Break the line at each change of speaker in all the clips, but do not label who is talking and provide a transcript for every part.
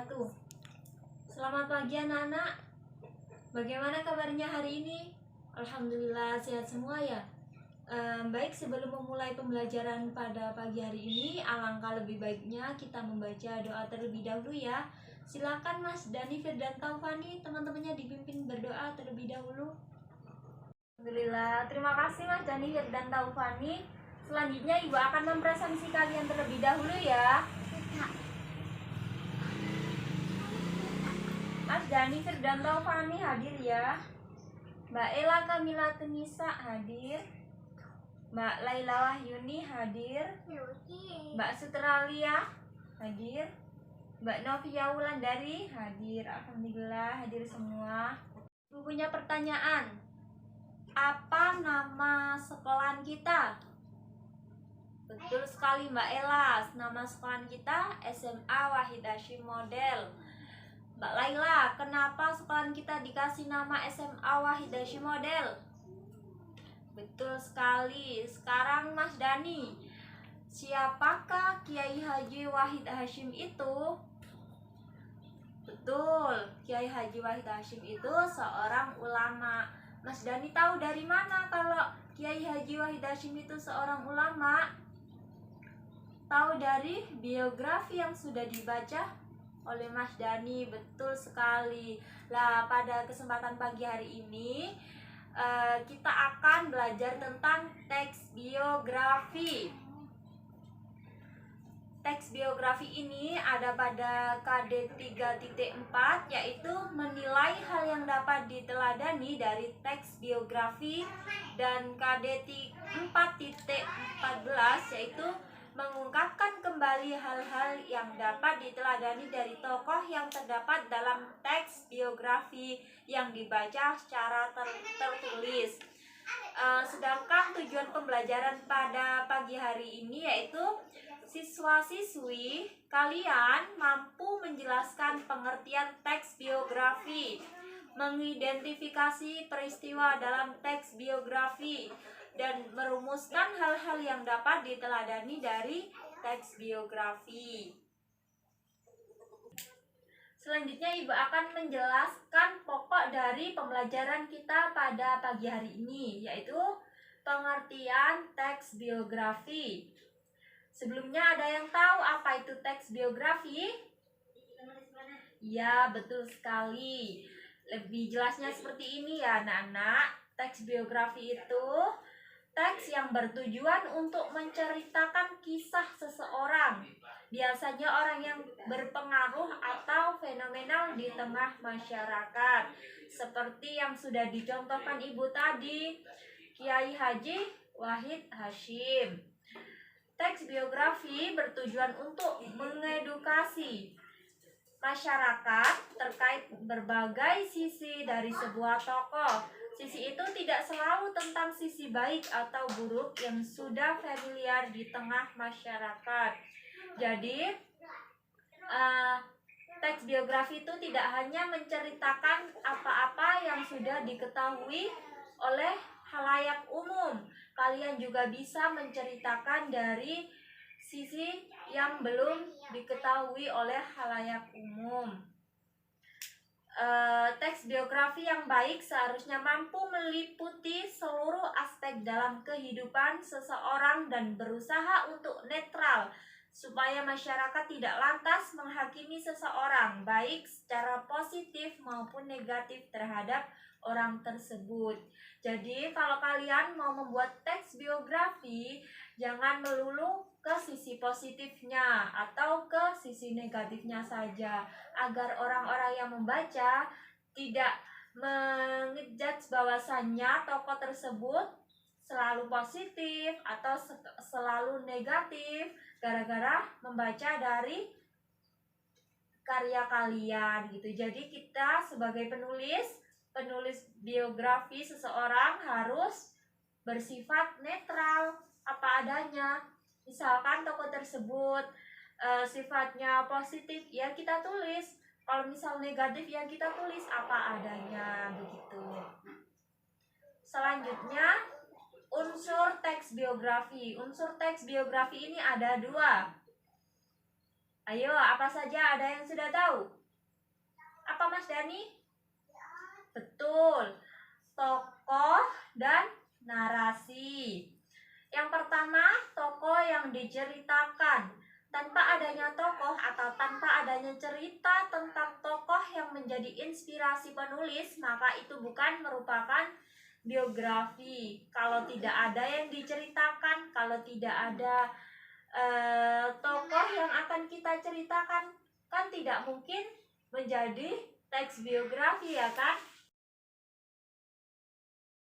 wabarakatuh. Selamat pagi anak-anak. Bagaimana kabarnya hari ini? Alhamdulillah sehat semua ya. Baik, sebelum memulai pembelajaran pada pagi hari ini, alangkah lebih baiknya kita membaca doa terlebih dahulu ya. Silakan Mas Dani Firdan Taufani, teman-temannya dipimpin berdoa terlebih dahulu. Alhamdulillah, terima kasih Mas Dani Firdan Taufani. Selanjutnya Ibu akan mempresentasi kalian terlebih dahulu ya. Mas Dani Firdan Taufani hadir ya. Mbak Ella Kamila Tunisa hadir. Mbak Laila Wahyuni hadir. Mbak Sutralia hadir. Mbak Novia Wulandari hadir. Alhamdulillah hadir semua. Ibu punya pertanyaan. Apa nama sekolahan kita? Betul sekali Mbak Ella. Nama sekolahan kita SMA Wahid Hasyim Model. Mbak Laila, kenapa sekolahan kita dikasih nama SMA Wahid Hasyim Model? Betul sekali. Sekarang Mas Dani, siapakah Kiai Haji Wahid Hasyim itu? Betul, Kiai Haji Wahid Hasyim itu seorang ulama. Mas Dani tahu dari mana kalau Kiai Haji Wahid Hasyim itu seorang ulama? Tahu dari biografi yang sudah dibaca oleh Mas Dani. Betul sekali. Lah, pada kesempatan pagi hari ini kita akan belajar tentang teks biografi. Teks biografi ini ada pada KD 3.4, yaitu menilai hal yang dapat diteladani dari teks biografi, dan KD 4.14 yaitu mengungkapkan kembali hal-hal yang dapat diteladani dari tokoh yang terdapat dalam teks biografi yang dibaca secara tertulis. Sedangkan tujuan pembelajaran pada pagi hari ini yaitu siswa-siswi kalian mampu menjelaskan pengertian teks biografi, mengidentifikasi peristiwa dalam teks biografi, dan merumuskan hal-hal yang dapat diteladani dari teks biografi. Selanjutnya Ibu akan menjelaskan pokok dari pembelajaran kita pada pagi hari ini, yaitu pengertian teks biografi. Sebelumnya ada yang tahu apa itu teks biografi? Ya, betul sekali. Lebih jelasnya seperti ini ya anak-anak. Teks biografi itu teks yang bertujuan untuk menceritakan kisah seseorang, biasanya orang yang berpengaruh atau fenomenal di tengah masyarakat, seperti yang sudah dicontohkan Ibu tadi, Kiai Haji Wahid Hasyim. Teks biografi bertujuan untuk mengedukasi masyarakat terkait berbagai sisi dari sebuah tokoh. Sisi itu tidak selalu tentang sisi baik atau buruk yang sudah familiar di tengah masyarakat. Jadi, teks biografi itu tidak hanya menceritakan apa-apa yang sudah diketahui oleh khalayak umum. Kalian juga bisa menceritakan dari sisi yang belum diketahui oleh khalayak umum. Teks biografi yang baik seharusnya mampu meliputi seluruh aspek dalam kehidupan seseorang dan berusaha untuk netral, supaya masyarakat tidak lantas menghakimi seseorang baik secara positif maupun negatif terhadap orang tersebut. Jadi kalau kalian mau membuat teks biografi, jangan melulu ke sisi positifnya atau ke sisi negatifnya saja, agar orang-orang yang membaca tidak mengejudge bahwasannya tokoh tersebut selalu positif atau selalu negatif gara-gara membaca dari karya kalian gitu. Jadi kita sebagai penulis biografi seseorang harus bersifat netral, apa adanya. Misalkan tokoh tersebut sifatnya positif, ya kita tulis. Kalau misal negatif, ya kita tulis apa adanya, begitu. Selanjutnya, unsur teks biografi. Unsur teks biografi ini ada dua. Ayo, apa saja ada yang sudah tahu? Apa Mas Dani? Betul, tokoh dan narasi. Yang pertama, tokoh yang diceritakan. Tanpa adanya tokoh atau tanpa adanya cerita tentang tokoh yang menjadi inspirasi penulis, maka itu bukan merupakan biografi. Kalau tidak ada yang diceritakan, kalau tidak ada tokoh yang akan kita ceritakan, kan tidak mungkin menjadi teks biografi, ya kan?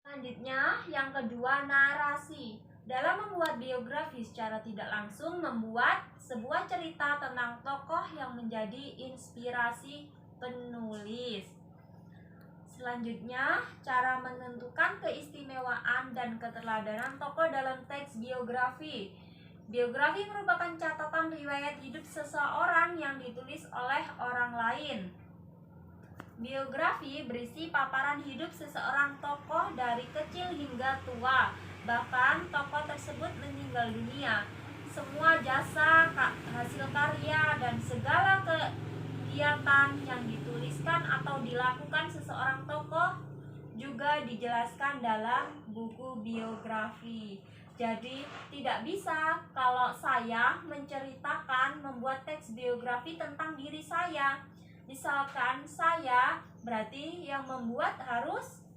Selanjutnya, yang kedua, narasi. Dalam membuat biografi secara tidak langsung membuat sebuah cerita tentang tokoh yang menjadi inspirasi penulis. Selanjutnya, cara menentukan keistimewaan dan keteladanan tokoh dalam teks biografi. Biografi merupakan catatan riwayat hidup seseorang yang ditulis oleh orang lain. Biografi berisi paparan hidup seseorang tokoh dari kecil hingga tua. Bahkan tokoh tersebut meninggal dunia. Semua jasa, hasil karya, dan segala kegiatan yang dituliskan atau dilakukan seseorang tokoh juga dijelaskan dalam buku biografi. Jadi tidak bisa kalau saya menceritakan membuat teks biografi tentang diri saya. Misalkan saya, berarti yang membuat harus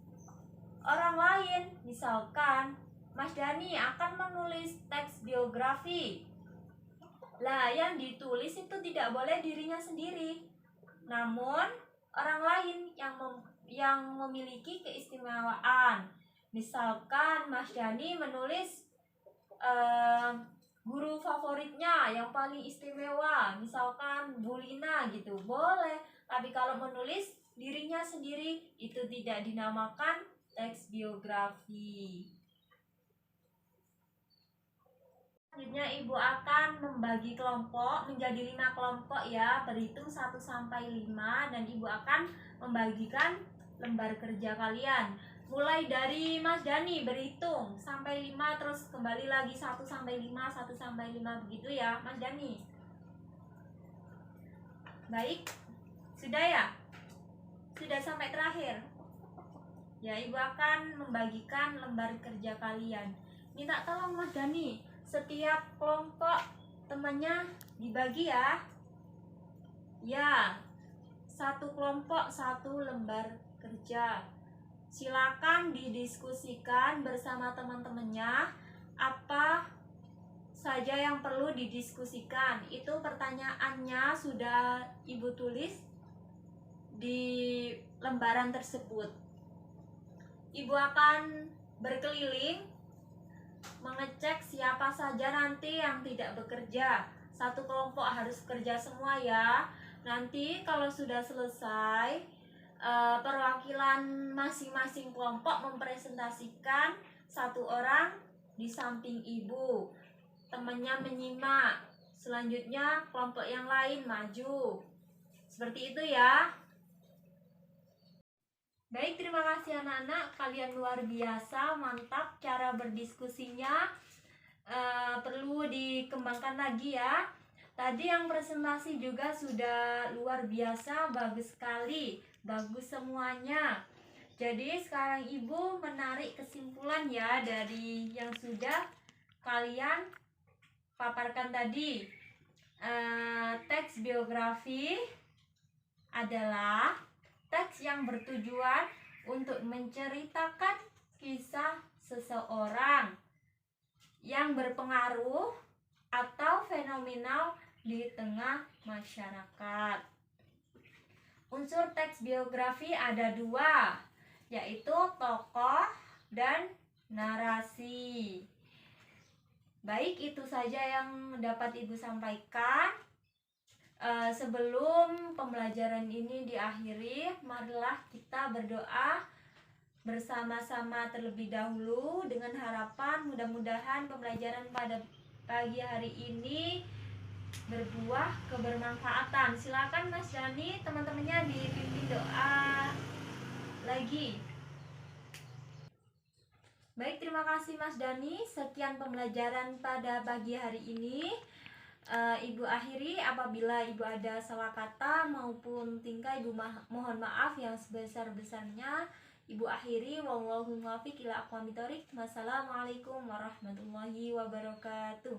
orang lain. Misalkan Mas Dani akan menulis teks biografi. Lah, yang ditulis itu tidak boleh dirinya sendiri, namun orang lain yang memiliki keistimewaan. Misalkan Mas Dani menulis guru favoritnya yang paling istimewa, misalkan Bu Lina gitu, boleh. Tapi kalau menulis dirinya sendiri itu tidak dinamakan teks biografi. Selanjutnya Ibu akan membagi kelompok menjadi 5 kelompok ya, berhitung 1 sampai 5, dan Ibu akan membagikan lembar kerja kalian. Mulai dari Mas Dani berhitung sampai 5, terus kembali lagi 1 sampai 5, 1 sampai 5 begitu ya Mas Dani. Baik, sudah ya? Sudah sampai terakhir? Ya, Ibu akan membagikan lembar kerja kalian. Minta tolong Mas Dani, setiap kelompok temannya dibagi ya. Ya, satu kelompok 1 lembar kerja. Silakan didiskusikan bersama teman-temannya apa saja yang perlu didiskusikan. Itu pertanyaannya sudah Ibu tulis di lembaran tersebut. Ibu akan berkeliling mengecek siapa saja nanti yang tidak bekerja. Satu kelompok harus kerja semua ya. Nanti kalau sudah selesai, perwakilan masing-masing kelompok mempresentasikan 1 orang di samping Ibu. Temannya menyimak. Selanjutnya kelompok yang lain maju. Seperti itu ya. Baik, terima kasih anak-anak, kalian luar biasa, mantap cara berdiskusinya. Perlu dikembangkan lagi ya. Tadi yang presentasi juga sudah luar biasa, bagus sekali, bagus semuanya. Jadi sekarang Ibu menarik kesimpulan ya dari yang sudah kalian paparkan tadi. Teks biografi adalah teks yang bertujuan untuk menceritakan kisah seseorang yang berpengaruh atau fenomenal di tengah masyarakat. Unsur teks biografi ada 2, yaitu tokoh dan narasi. Baik, itu saja yang dapat Ibu sampaikan. Sebelum pembelajaran ini diakhiri, marilah kita berdoa bersama-sama terlebih dahulu dengan harapan mudah-mudahan pembelajaran pada pagi hari ini berbuah kebermanfaatan. Silakan Mas Dani, teman-temannya dipimpin doa lagi. Baik, terima kasih Mas Dani. Sekian pembelajaran pada pagi hari ini. Ibu akhiri, apabila ibu ada salah kata maupun tingkah, ibu mohon maaf yang sebesar-besarnya. Ibu akhiri, wallahu muwaffiq ila aqwamit thoriq. Wassalamualaikum warahmatullahi wabarakatuh.